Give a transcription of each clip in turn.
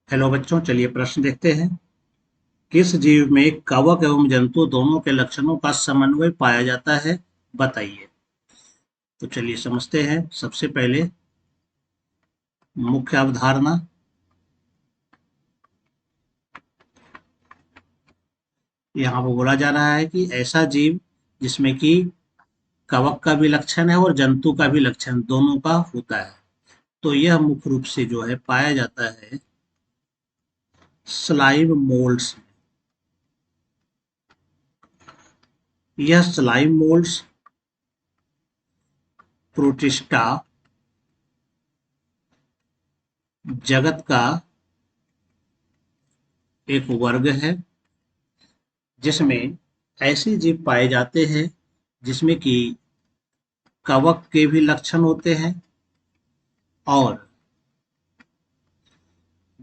Hello बच्चों, चलिए प्रश्न देखते हैं। किस जीव में कवक एवं जंतु दोनों के लक्षणों का समन्वय पाया जाता है, बताइए। तो चलिए समझते हैं। सबसे पहले मुख्य अवधारणा। यहाँ पर बोला जा रहा है कि ऐसा जीव जिसमें कि कवक का भी लक्षण है और जंतु का भी लक्षण दोनों का होता है, तो यह मुख्य रूप से जो है पाया जाता है स्लाइम मोल्ड्स। यह स्लाइम मोल्ड्स प्रोटिस्टा जगत का एक वर्ग है जिसमें ऐसे जीव पाए जाते हैं जिसमें कि कवक के भी लक्षण होते हैं और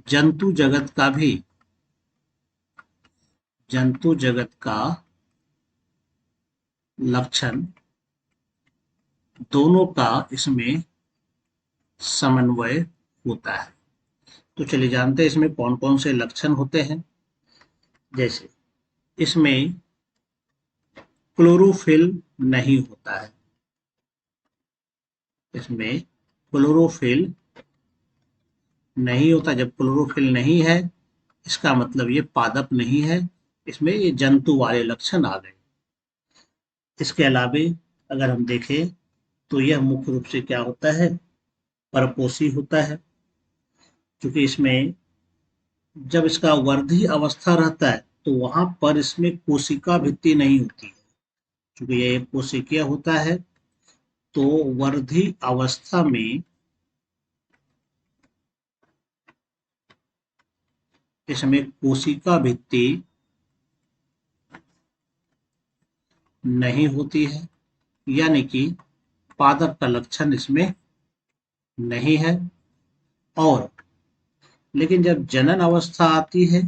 जंतु जगत का भी जंतु जगत का लक्षण दोनों का इसमें समन्वय होता है। तो चलिए जानते हैं इसमें कौन कौन से लक्षण होते हैं। जैसे इसमें क्लोरोफिल नहीं होता है। इसमें क्लोरोफिल नहीं होता। जब क्लोरोफिल नहीं है, इसका मतलब ये पादप नहीं है, इसमें ये जंतु वाले लक्षण आ गए। इसके अलावे अगर हम देखें तो यह मुख्य रूप से क्या होता है, परपोषी होता है। क्योंकि इसमें जब इसका वर्धी अवस्था रहता है तो वहां पर इसमें कोशिका भित्ति नहीं होती है। क्योंकि यह एक कोशिकीय होता है, तो वर्धी अवस्था में इसमें कोशिका भित्ति नहीं होती है, यानी कि पादप का लक्षण इसमें नहीं है। और लेकिन जब जनन अवस्था आती है,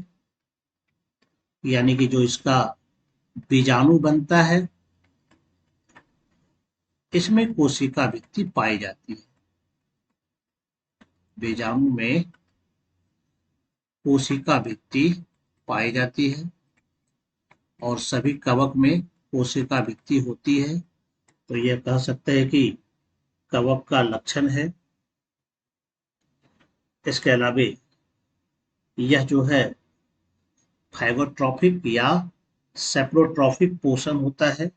यानी कि जो इसका बीजाणु बनता है, इसमें कोशिका भित्ति पाई जाती है। बीजाणु में कोशिका भित्ति पाई जाती है और सभी कवक में कोशिका भित्ति होती है। तो यह कह सकते हैं कि कवक का लक्षण है। इसके अलावे यह जो है फाइगोट्रॉफिक या सेप्रोट्रॉफिक पोषण होता है।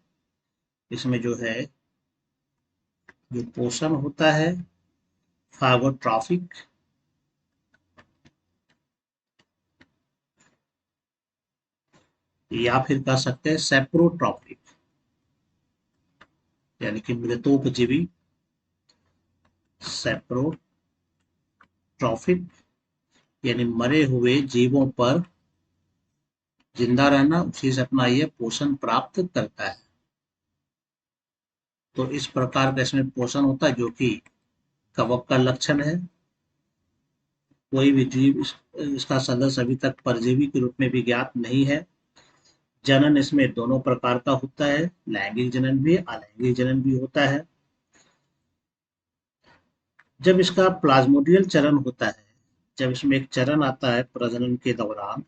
इसमें जो है जो पोषण होता है फाइगोट्रॉफिक या फिर कह सकते हैं सेप्रोट्रॉफिक, यानी कि मृतोपजीवी। सेप्रोट्रॉफिक यानी मरे हुए जीवों पर जिंदा रहना, उसी से अपना यह पोषण प्राप्त करता है। तो इस प्रकार का इसमें पोषण होता है जो कि कवक का लक्षण है। कोई भी जीव इसका सदस्य अभी तक परजीवी के रूप में भी ज्ञात नहीं है। जनन इसमें दोनों प्रकार का होता है, लैंगिक जनन भी, अलैंगिक जनन भी होता है। जब इसका प्लाज्मोडियल चरण होता है, जब इसमें एक चरण आता है प्रजनन के दौरान,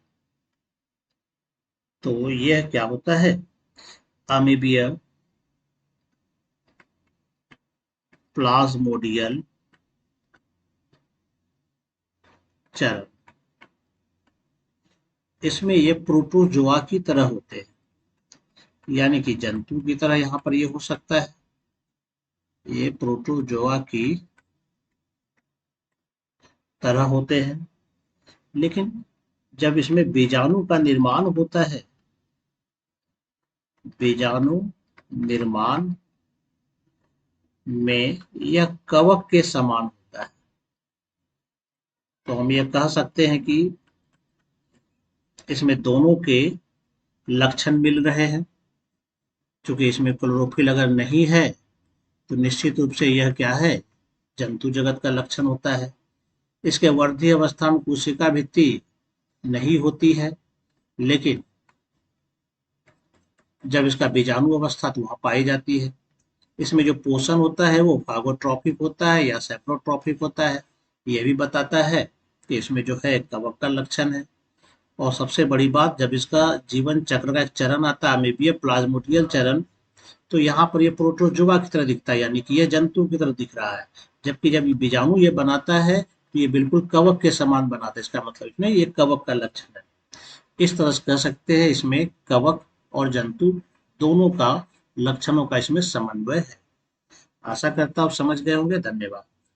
तो यह क्या होता है, अमीबिया प्लाज्मोडियल चरण। इसमें ये प्रोटोजोआ की तरह होते हैं, यानी कि जंतु की तरह यहाँ पर ये हो सकता है। ये प्रोटोजोआ की तरह होते हैं, लेकिन जब इसमें बीजाणु का निर्माण होता है, बीजाणु निर्माण में यह कवक के समान होता है। तो हम ये कह सकते हैं कि इसमें दोनों के लक्षण मिल रहे हैं। क्योंकि इसमें क्लोरोफिल अगर नहीं है तो निश्चित रूप से यह क्या है, जंतु जगत का लक्षण होता है। इसके वर्धी अवस्था में कोशिका भित्ति नहीं होती है, लेकिन जब इसका बीजाणु अवस्था तो वहां पाई जाती है। इसमें जो पोषण होता है वो फागोट्रॉपिक होता है या सेप्रोट्रॉपिक होता है, यह भी बताता है कि इसमें जो है कवक का लक्षण है। और सबसे बड़ी बात, जब इसका जीवन चक्र का एक चरण आता है अमीबीय प्लाज्मोडियल चरण, तो यहाँ पर ये प्रोटोजोआ की तरह दिखता है, यानी कि ये जंतु की तरह दिख रहा है। जबकि जब ये बीजाणु ये बनाता है तो ये बिल्कुल कवक के समान बनाता है। इसका मतलब इसमें ये कवक का लक्षण है। इस तरह से कह सकते हैं इसमें कवक और जंतु दोनों का लक्षणों का इसमें समन्वय है। आशा करता हूँ समझ गए होंगे। धन्यवाद।